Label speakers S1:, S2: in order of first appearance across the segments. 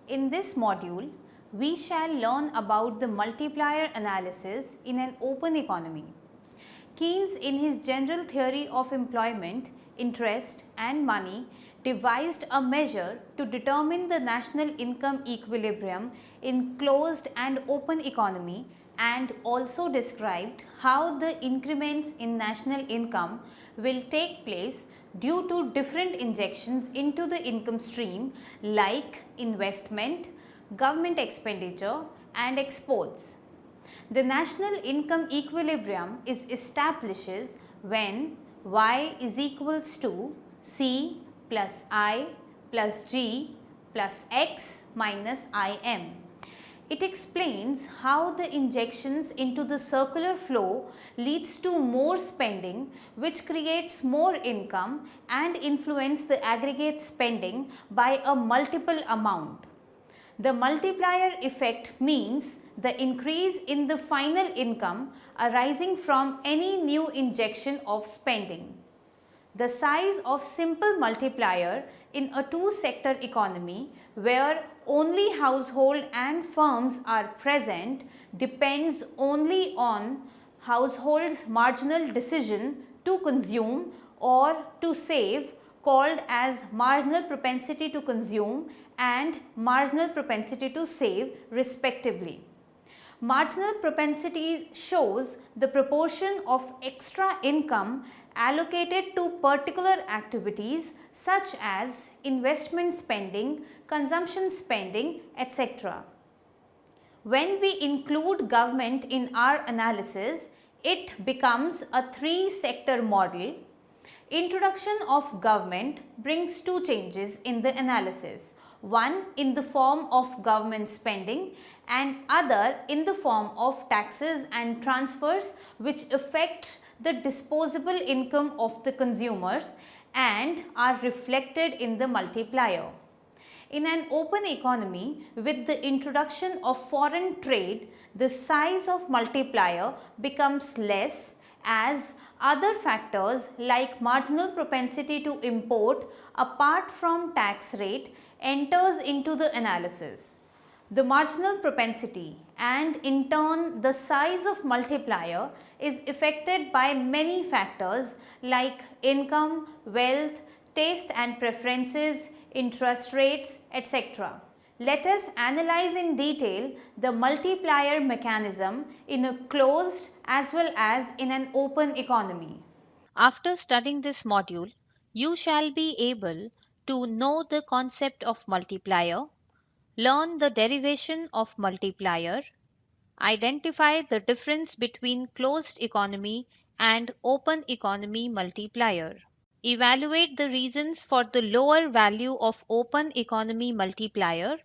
S1: In this module, we shall learn about the multiplier analysis in an open economy. Keynes, in his general theory of employment, interest and money, devised a measure to determine the national income equilibrium in closed and open economy, and also described how the increments in national income will take place due to different injections into the income stream like investment, government expenditure and exports. The national income equilibrium is establishes when y is equals to c plus I plus g plus x minus im. It explains how the injections into the circular flow leads to more spending, which creates more income and influence the aggregate spending by a multiple amount. The multiplier effect means the increase in the final income arising from any new injection of spending. The size of simple multiplier in a two-sector economy where only household and firms are present depends only on household's marginal decision to consume or to save, called as marginal propensity to consume and marginal propensity to save respectively. Marginal propensity shows the proportion of extra income allocated to particular activities such as investment spending, consumption spending, etc. When we include government in our analysis, it becomes a three-sector model. Introduction of government brings two changes in the analysis, one in the form of government spending and other in the form of taxes and transfers which affect the disposable income of the consumers and are reflected in the multiplier. In an open economy, with the introduction of foreign trade, the size of multiplier becomes less as other factors like marginal propensity to import apart from tax rate enters into the analysis. The marginal propensity and in turn the size of multiplier is affected by many factors like income, wealth, taste and preferences, interest rates, etc. Let us analyze in detail the multiplier mechanism in a closed as well as in an open economy.
S2: After studying this module, you shall be able to know the concept of multiplier, learn the derivation of multiplier, identify the difference between closed economy and open economy multiplier. Evaluate the reasons for the lower value of open economy multiplier.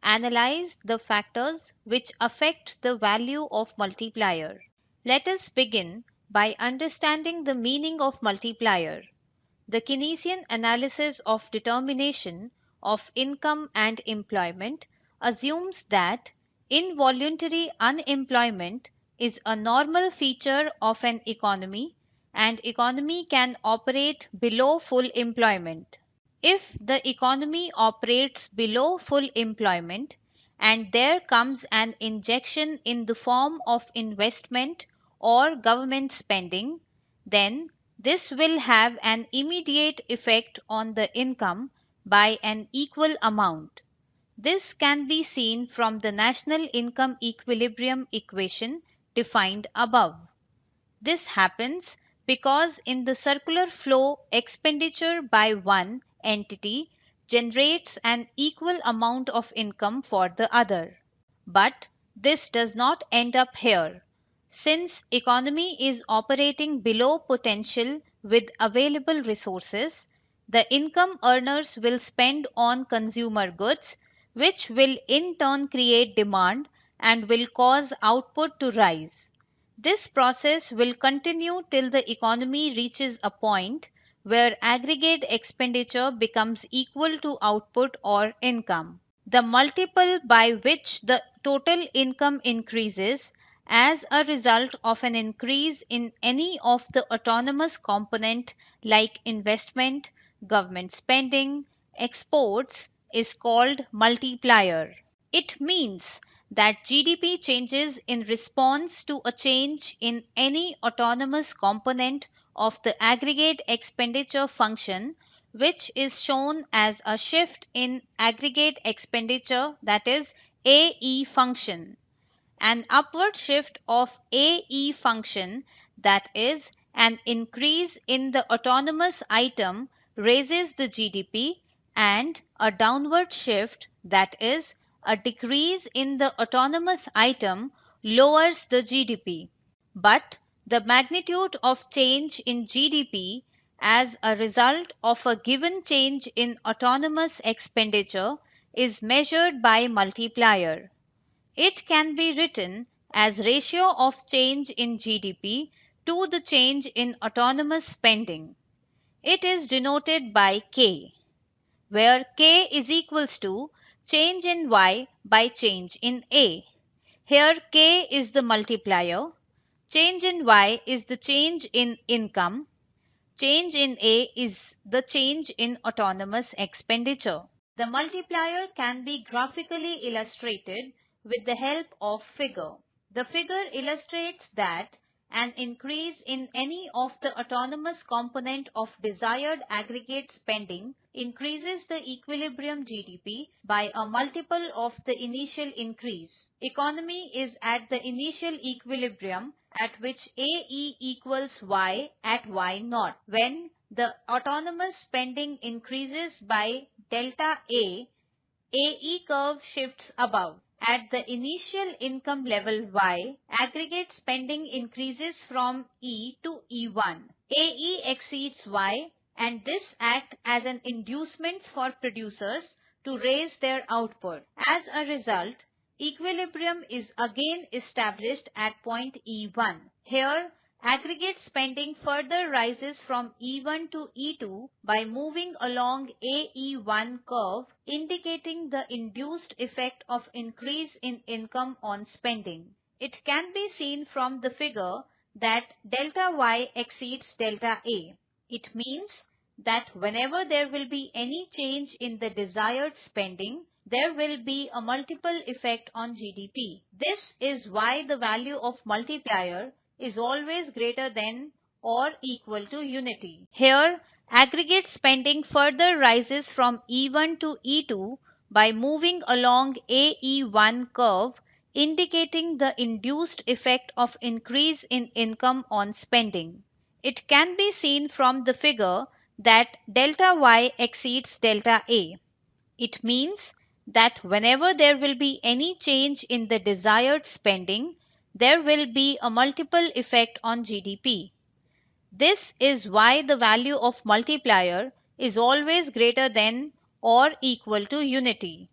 S2: Analyze the factors which affect the value of multiplier. Let us begin by understanding the meaning of multiplier. The Keynesian analysis of determination of income and employment assumes that involuntary unemployment is a normal feature of an economy and economy can operate below full employment. If the economy operates below full employment and there comes an injection in the form of investment or government spending, then this will have an immediate effect on the income by an equal amount. This can be seen from the national income equilibrium equation defined above. This happens because in the circular flow, expenditure by one entity generates an equal amount of income for the other. But this does not end up here. Since economy is operating below potential with available resources, the income earners will spend on consumer goods, which will in turn create demand and will cause output to rise. This process will continue till the economy reaches a point where aggregate expenditure becomes equal to output or income. The multiple by which the total income increases as a result of an increase in any of the autonomous component like investment, government spending, exports, is called multiplier. It means that GDP changes in response to a change in any autonomous component of the aggregate expenditure function, which is shown as a shift in aggregate expenditure, that is AE function. An upward shift of AE function, that is an increase in the autonomous item, raises the GDP, and a downward shift, that is a decrease in the autonomous item, lowers the GDP. But the magnitude of change in GDP as a result of a given change in autonomous expenditure is measured by multiplier. It can be written as ratio of change in GDP to the change in autonomous spending. It is denoted by K, where K is equals to change in Y by change in A. Here K is the multiplier, change in Y is the change in income, change in A is the change in autonomous expenditure. The multiplier can be graphically illustrated with the help of figure. The figure illustrates that an increase in any of the autonomous component of desired aggregate spending increases the equilibrium GDP by a multiple of the initial increase. Economy is at the initial equilibrium at which AE equals Y at Y naught. When the autonomous spending increases by delta A, AE curve shifts above. At the initial income level Y, aggregate spending increases from E to E1. AE exceeds Y, and this acts as an inducement for producers to raise their output. As a result, equilibrium is again established at point E1. Here, aggregate spending further rises from E1 to E2 by moving along AE1 curve, indicating the induced effect of increase in income on spending. It can be seen from the figure that delta Y exceeds delta A. It means that whenever there will be any change in the desired spending, there will be a multiple effect on GDP. This is why the value of multiplier is always greater than or equal to unity. Here, aggregate spending further rises from E1 to E2 by moving along AE1 curve, indicating the induced effect of increase in income on spending. It can be seen from the figure that delta Y exceeds delta A. It means that whenever there will be any change in the desired spending, there will be a multiple effect on GDP. This is why the value of multiplier is always greater than or equal to unity.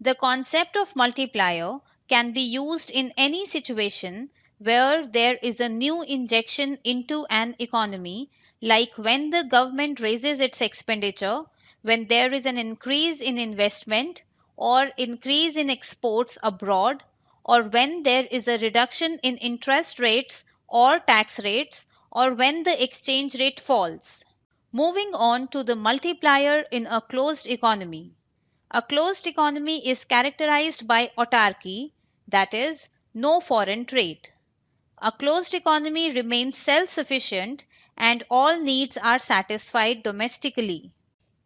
S2: The concept of multiplier can be used in any situation where there is a new injection into an economy, like when the government raises its expenditure, when there is an increase in investment or increase in exports abroad, or when there is a reduction in interest rates or tax rates, or when the exchange rate falls. Moving on to the multiplier in a closed economy. A closed economy is characterized by autarky, that is, no foreign trade. A closed economy remains self sufficient and all needs are satisfied domestically.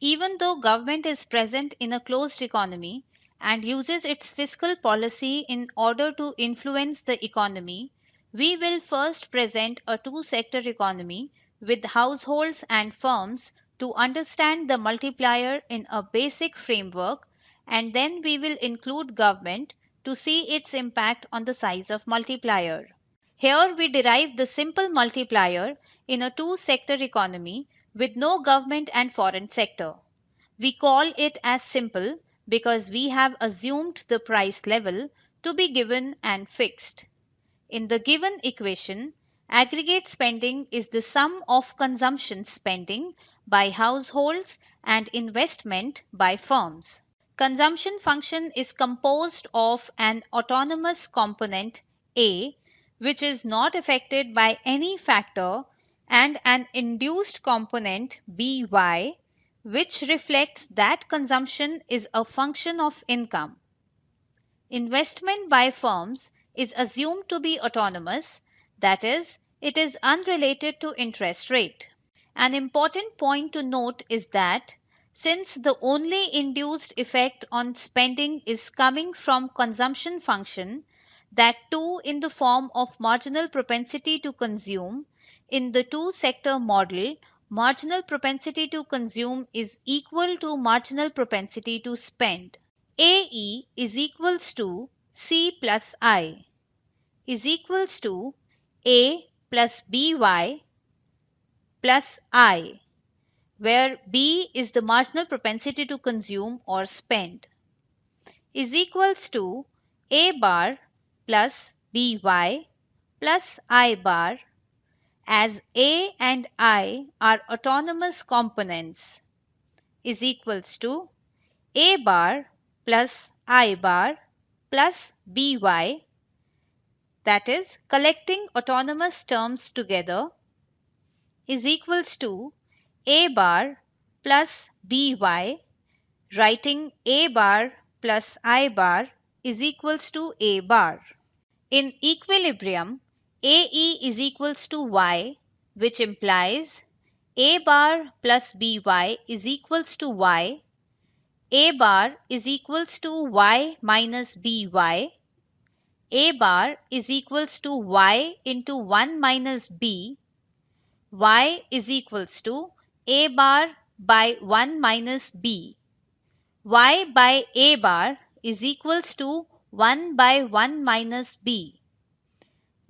S2: Even though government is present in a closed economy and uses its fiscal policy in order to influence the economy, we will first present a two-sector economy with households and firms to understand the multiplier in a basic framework, and then we will include government to see its impact on the size of multiplier. Here we derive the simple multiplier in a two-sector economy with no government and foreign sector. We call it as simple because we have assumed the price level to be given and fixed. In the given equation, aggregate spending is the sum of consumption spending by households and investment by firms. Consumption function is composed of an autonomous component A, which is not affected by any factor, and an induced component By, which reflects that consumption is a function of income. Investment by firms is assumed to be autonomous, that is, it is unrelated to interest rate. An important point to note is that since the only induced effect on spending is coming from consumption function, that too in the form of marginal propensity to consume, in the two-sector model, marginal propensity to consume is equal to marginal propensity to spend. AE is equals to C plus I is equals to A plus BY plus I, where B is the marginal propensity to consume or spend, is equals to A bar plus BY plus I bar, as A and I are autonomous components, is equals to A bar plus I bar plus BY, that is collecting autonomous terms together, is equals to A bar plus BY, writing A bar plus I bar is equals to A bar. In equilibrium, AE is equals to Y, which implies A bar plus BY is equals to Y, A bar is equals to Y minus BY, A bar is equals to Y into 1 minus B, Y is equals to A bar by 1 minus B. Y by A bar is equals to 1 by 1 minus B.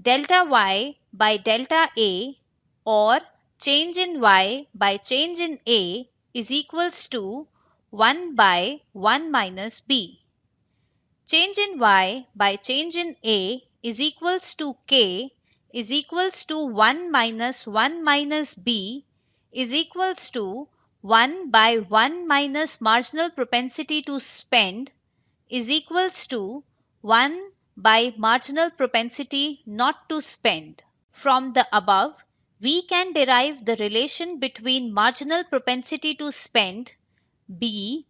S2: Delta Y by delta A, or change in Y by change in A, is equals to 1 by 1 minus B. Change in Y by change in A is equals to K is equals to 1 minus 1 minus B is equals to 1 by 1 minus marginal propensity to spend is equals to 1 by marginal propensity not to spend. From the above, we can derive the relation between marginal propensity to spend B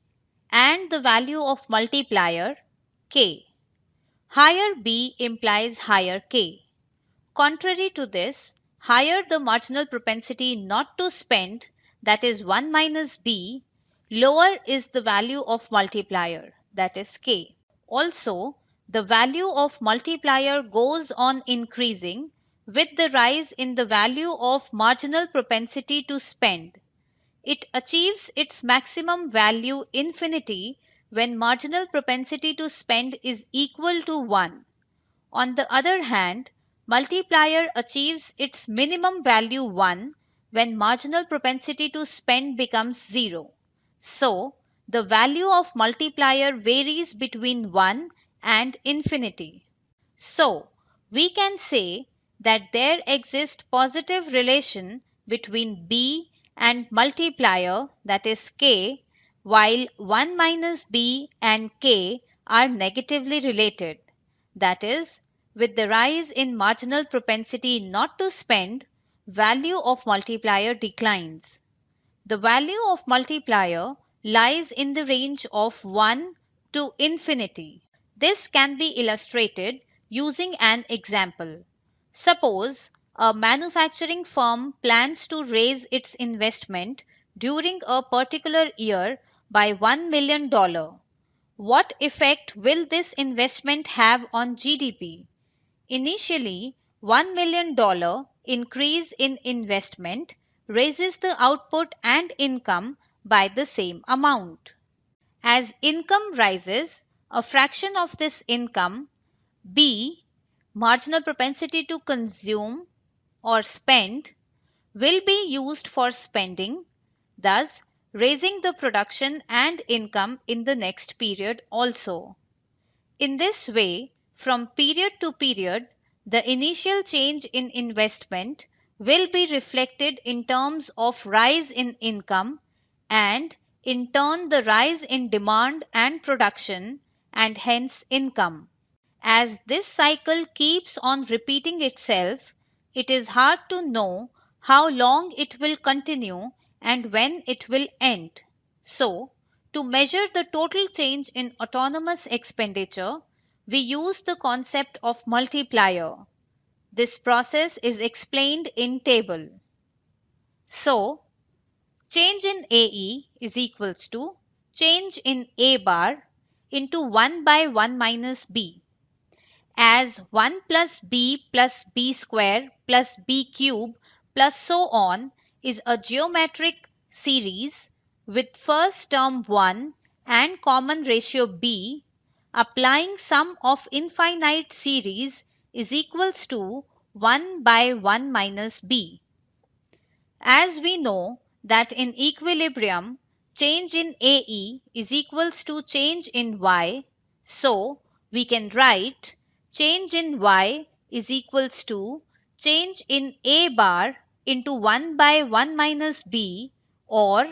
S2: and the value of multiplier K. Higher B implies higher K. Contrary to this, higher the marginal propensity not to spend, that is 1 minus B, lower is the value of multiplier, that is K. Also, the value of multiplier goes on increasing with the rise in the value of marginal propensity to spend. It achieves its maximum value infinity when marginal propensity to spend is equal to 1. On the other hand, multiplier achieves its minimum value 1 when marginal propensity to spend becomes 0. So, the value of multiplier varies between 1 and infinity. So, we can say that there exists positive relation between B and multiplier, that is K, while 1 minus B and K are negatively related. That is, with the rise in marginal propensity not to spend, value of multiplier declines. The value of multiplier lies in the range of 1 to infinity. This can be illustrated using an example. Suppose a manufacturing firm plans to raise its investment during a particular year by $1 million. What effect will this investment have on GDP? Initially, $1 million increase in investment raises the output and income by the same amount. As income rises, a fraction of this income, B, marginal propensity to consume or spend, will be used for spending, thus raising the production and income in the next period also. In this way, from period to period, the initial change in investment will be reflected in terms of rise in income and in turn the rise in demand and production and hence income. As this cycle keeps on repeating itself, it is hard to know how long it will continue, and when it will end. So, to measure the total change in autonomous expenditure, we use the concept of multiplier. This process is explained in table. So, change in AE is equals to change in A bar into 1 by 1 minus B, as 1 plus B square plus B cube plus so on is a geometric series with first term 1 and common ratio B. Applying sum of infinite series is equals to 1 by 1 minus B. As we know that in equilibrium, change in AE is equals to change in Y, so we can write change in Y is equals to change in A bar into 1 by 1 minus B, or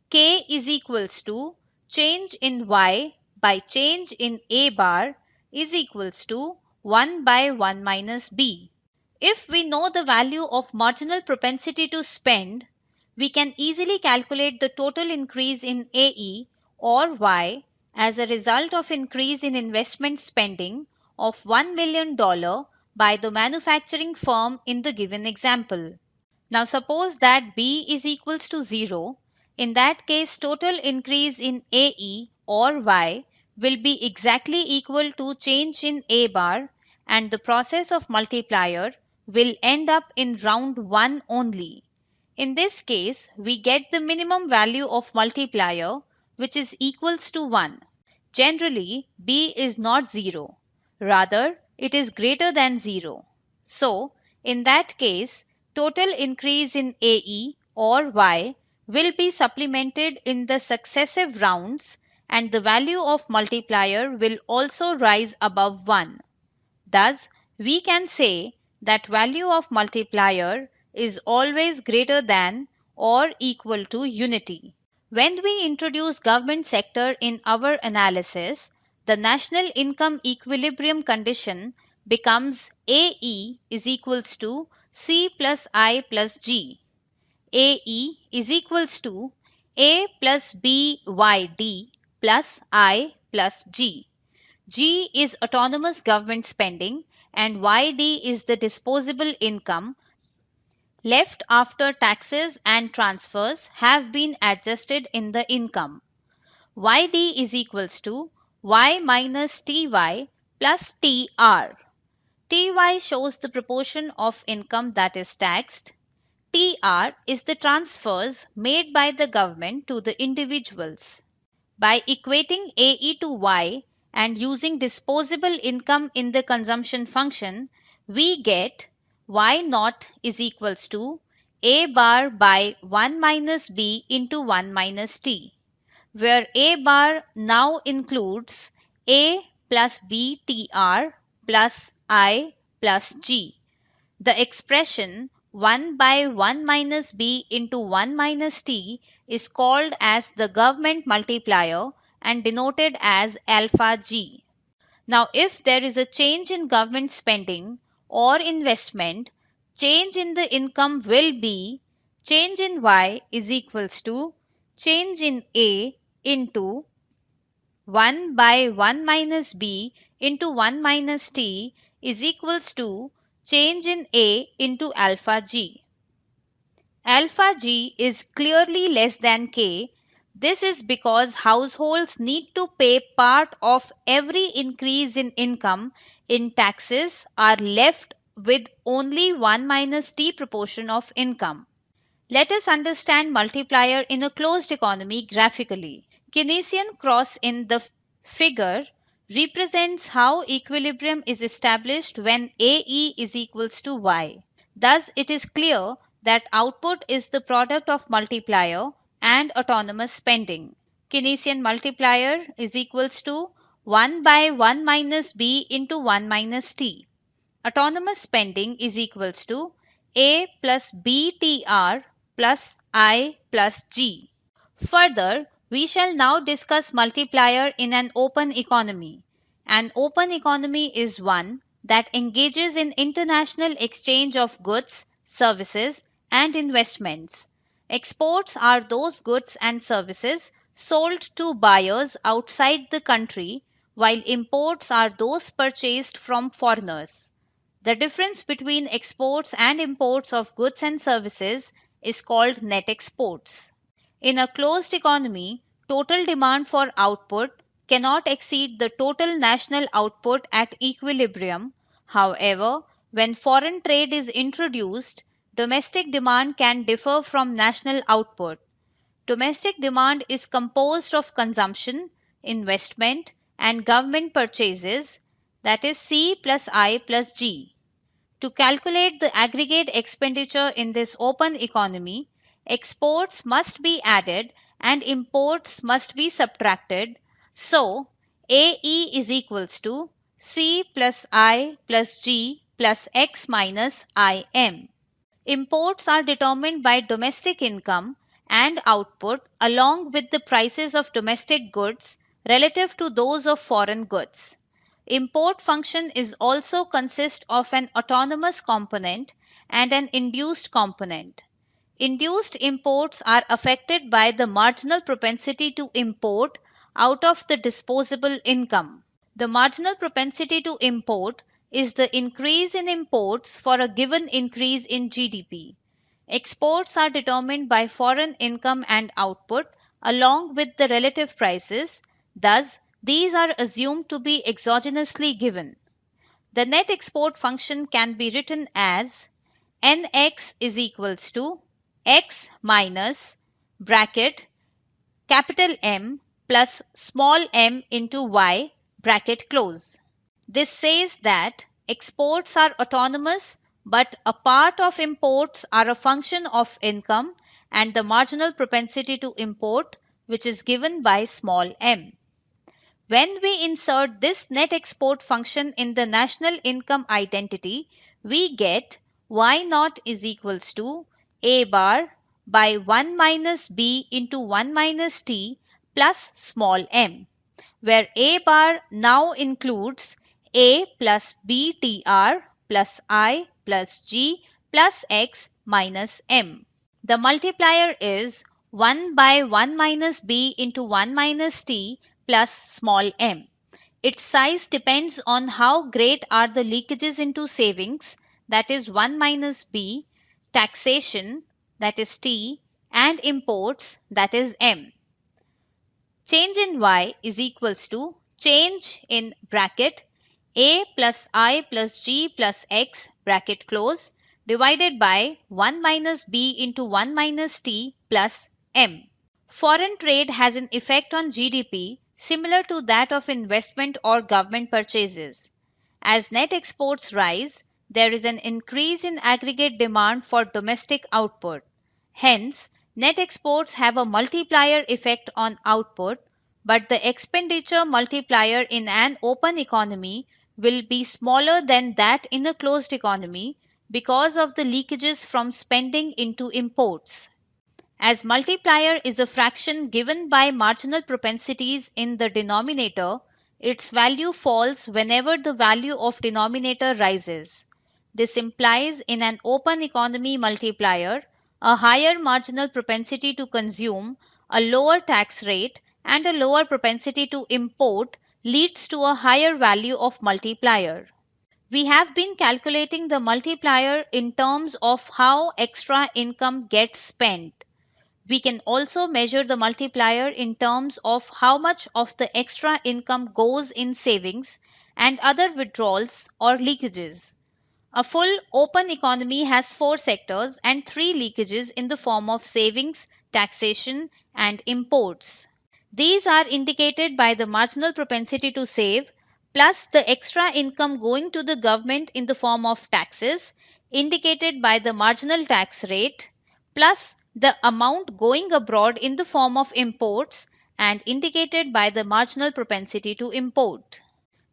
S2: K is equals to change in Y by change in A bar is equals to 1 by 1 minus B. If we know the value of marginal propensity to spend, we can easily calculate the total increase in AE or Y as a result of increase in investment spending of $1 million by the manufacturing firm in the given example. Now suppose that B is equals to 0. In that case, total increase in AE or Y will be exactly equal to change in A bar, and the process of multiplier will end up in round 1 only. In this case, we get the minimum value of multiplier, which is equals to 1. Generally, B is not 0. Rather, it is greater than 0. So, in that case, total increase in AE or Y will be supplemented in the successive rounds, and the value of multiplier will also rise above 1. Thus, we can say that value of multiplier is always greater than or equal to unity. When we introduce government sector in our analysis, the national income equilibrium condition becomes AE is equals to C plus I plus G. AE is equals to A plus BYD plus I plus G. G is autonomous government spending and YD is the disposable income left after taxes and transfers have been adjusted in the income. YD is equals to Y minus TY plus TR. TY shows the proportion of income that is taxed. TR is the transfers made by the government to the individuals. By equating AE to Y and using disposable income in the consumption function, we get Y naught is equals to A bar by 1 minus B into 1 minus T, where A bar now includes A plus B TR plus I plus G. The expression 1 by 1 minus B into 1 minus T is called as the government multiplier and denoted as alpha G. Now, if there is a change in government spending or investment, change in the income will be change in Y is equals to change in A into 1 by 1 minus B into 1 minus T is equals to change in A into alpha G. Alpha G is clearly less than K. This is because households need to pay part of every increase in income in taxes are left with only 1 minus T proportion of income. Let us understand multiplier in a closed economy graphically. Keynesian cross in the figure represents how equilibrium is established when AE is equals to Y. Thus, it is clear that output is the product of multiplier and autonomous spending. Keynesian multiplier is equals to 1 by 1 minus B into 1 minus T. Autonomous spending is equals to A plus BTR plus I plus G. Further, we shall now discuss multiplier in an open economy. An open economy is one that engages in international exchange of goods, services, and investments. Exports are those goods and services sold to buyers outside the country, while imports are those purchased from foreigners. The difference between exports and imports of goods and services is called net exports. In a closed economy, total demand for output cannot exceed the total national output at equilibrium. However, when foreign trade is introduced, domestic demand can differ from national output. Domestic demand is composed of consumption, investment, and government purchases, that is C plus I plus G. To calculate the aggregate expenditure in this open economy, exports must be added and imports must be subtracted. So, AE is equals to C plus I plus G plus X minus IM. Imports are determined by domestic income and output along with the prices of domestic goods relative to those of foreign goods. Import function is also consist of an autonomous component and an induced component. Induced imports are affected by the marginal propensity to import out of the disposable income. The marginal propensity to import is the increase in imports for a given increase in GDP. Exports are determined by foreign income and output along with the relative prices, thus, these are assumed to be exogenously given. The net export function can be written as Nx is equals to x minus bracket capital M plus small m into y bracket close. This says that exports are autonomous, but a part of imports are a function of income and the marginal propensity to import, which is given by small m. When we insert this net export function in the national income identity, we get y naught is equals to a bar by 1 minus b into 1 minus t plus small m, where a bar now includes a plus b tr plus I plus g plus x minus m. The multiplier is 1 by 1 minus b into 1 minus t plus small m. Its size depends on how great are the leakages into savings, that is 1 minus b, taxation, that is t, and imports, that is m. Change in y is equals to change in bracket a plus I plus g plus x bracket close divided by 1 minus b into 1 minus t plus m. Foreign trade has an effect on GDP similar to that of investment or government purchases. As net exports rise, there is an increase in aggregate demand for domestic output. Hence, net exports have a multiplier effect on output, but the expenditure multiplier in an open economy will be smaller than that in a closed economy because of the leakages from spending into imports. As multiplier is a fraction given by marginal propensities in the denominator, its value falls whenever the value of denominator rises. This implies in an open economy multiplier a higher marginal propensity to consume, a lower tax rate, and a lower propensity to import leads to a higher value of multiplier. We have been calculating the multiplier in terms of how extra income gets spent. We can also measure the multiplier in terms of how much of the extra income goes in savings and other withdrawals or leakages. A full open economy has 4 sectors and 3 leakages in the form of savings, taxation, and imports. These are indicated by the marginal propensity to save plus the extra income going to the government in the form of taxes, indicated by the marginal tax rate, plus the amount going abroad in the form of imports and indicated by the marginal propensity to import.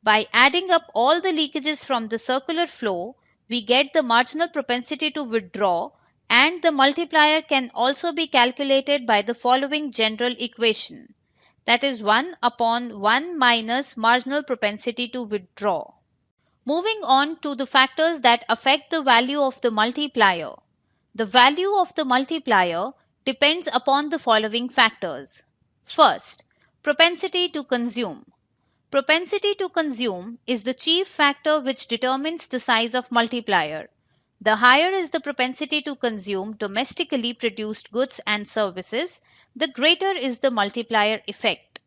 S2: By adding up all the leakages from the circular flow, we get the marginal propensity to withdraw, and the multiplier can also be calculated by the following general equation, that is 1 upon 1 minus marginal propensity to withdraw. Moving on to the factors that affect the value of the multiplier. The value of the multiplier depends upon the following factors. First, propensity to consume. Propensity to consume is the chief factor which determines the size of multiplier. The higher is the propensity to consume domestically produced goods and services, the greater is the multiplier effect.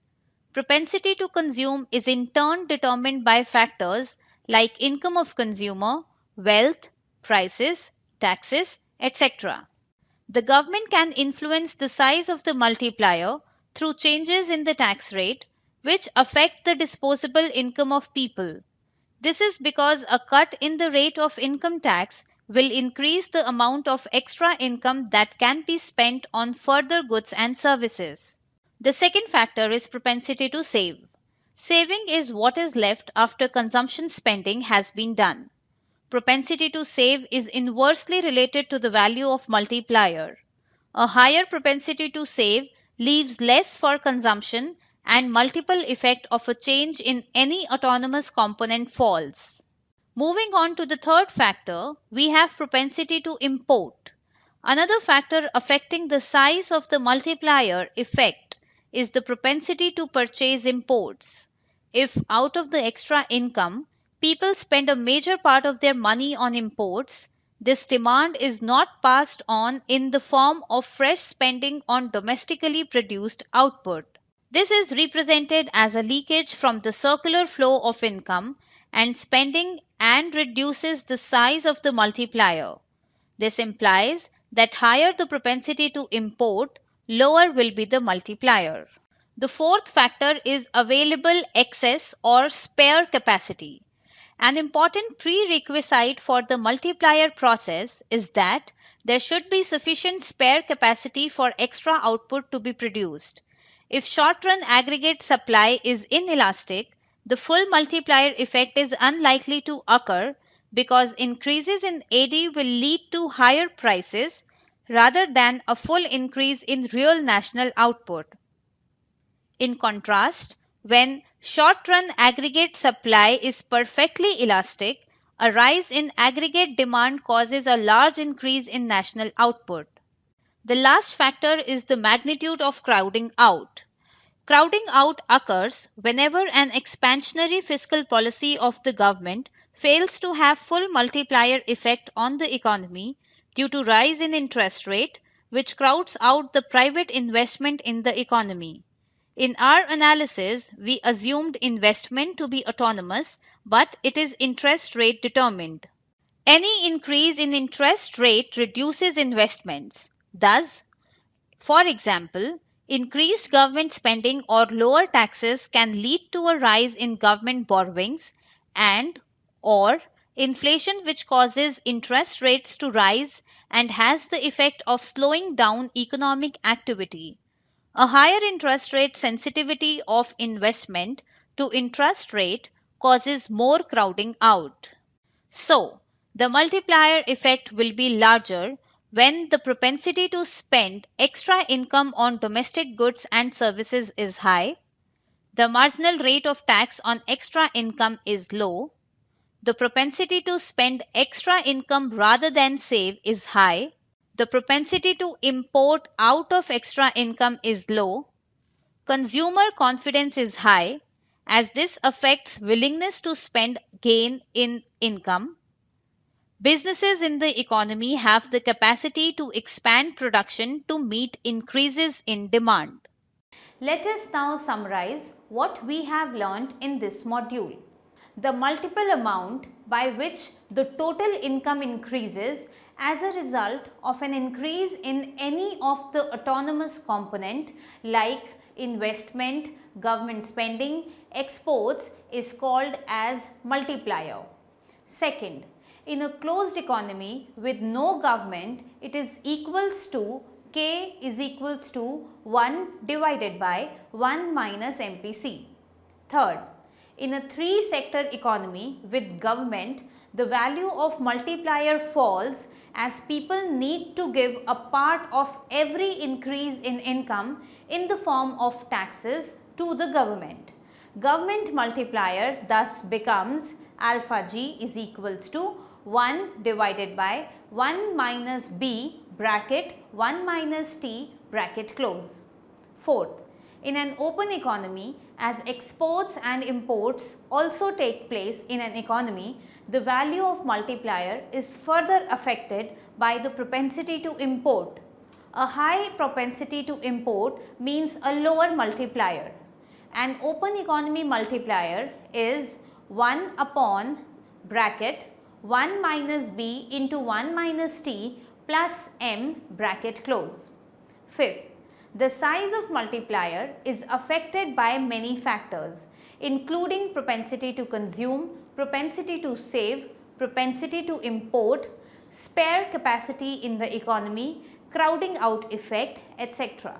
S2: Propensity to consume is in turn determined by factors like income of consumer, wealth, prices, taxes, etc. The government can influence the size of the multiplier through changes in the tax rate, which affect the disposable income of people. This is because a cut in the rate of income tax will increase the amount of extra income that can be spent on further goods and services. The second factor is propensity to save. Saving is what is left after consumption spending has been done. Propensity to save is inversely related to the value of multiplier. A higher propensity to save leaves less for consumption and multiple effect of a change in any autonomous component falls. Moving on to the third factor, we have propensity to import. Another factor affecting the size of the multiplier effect is the propensity to purchase imports. If out of the extra income, people spend a major part of their money on imports, this demand is not passed on in the form of fresh spending on domestically produced output. This is represented as a leakage from the circular flow of income and spending and reduces the size of the multiplier. This implies that higher the propensity to import, lower will be the multiplier. The fourth factor is available excess or spare capacity. An important prerequisite for the multiplier process is that there should be sufficient spare capacity for extra output to be produced. If short-run aggregate supply is inelastic, the full multiplier effect is unlikely to occur because increases in AD will lead to higher prices rather than a full increase in real national output. In contrast, when short-run aggregate supply is perfectly elastic, a rise in aggregate demand causes a large increase in national output. The last factor is the magnitude of crowding out. Crowding out occurs whenever an expansionary fiscal policy of the government fails to have full multiplier effect on the economy due to rise in interest rate, which crowds out the private investment in the economy. In our analysis, we assumed investment to be autonomous, but it is interest rate determined. Any increase in interest rate reduces investments. Thus, for example, increased government spending or lower taxes can lead to a rise in government borrowings and or inflation, which causes interest rates to rise and has the effect of slowing down economic activity. A higher interest rate sensitivity of investment to interest rate causes more crowding out. So, the multiplier effect will be larger when the propensity to spend extra income on domestic goods and services is high, the marginal rate of tax on extra income is low, the propensity to spend extra income rather than save is high, the propensity to import out of extra income is low, consumer confidence is high, as this affects willingness to spend gain in income. Businesses in the economy have the capacity to expand production to meet increases in demand.
S1: Let us now summarize what we have learnt in this module. The multiple amount by which the total income increases as a result of an increase in any of the autonomous component like investment, government spending, exports is called as multiplier. Second, in a closed economy with no government, it is equals to K is equals to 1 divided by 1 minus MPC. Third, in a three-sector economy with government, the value of multiplier falls as people need to give a part of every increase in income in the form of taxes to the government. Government multiplier thus becomes alpha G is equals to 1 divided by 1 minus B bracket 1 minus T bracket close. Fourth, in an open economy, as exports and imports also take place in an economy, the value of multiplier is further affected by the propensity to import. A high propensity to import means a lower multiplier. An open economy multiplier is 1 upon bracket 1 minus B into 1 minus T plus M bracket close. Fifth, the size of multiplier is affected by many factors, including propensity to consume, propensity to save, propensity to import, spare capacity in the economy, crowding out effect, etc.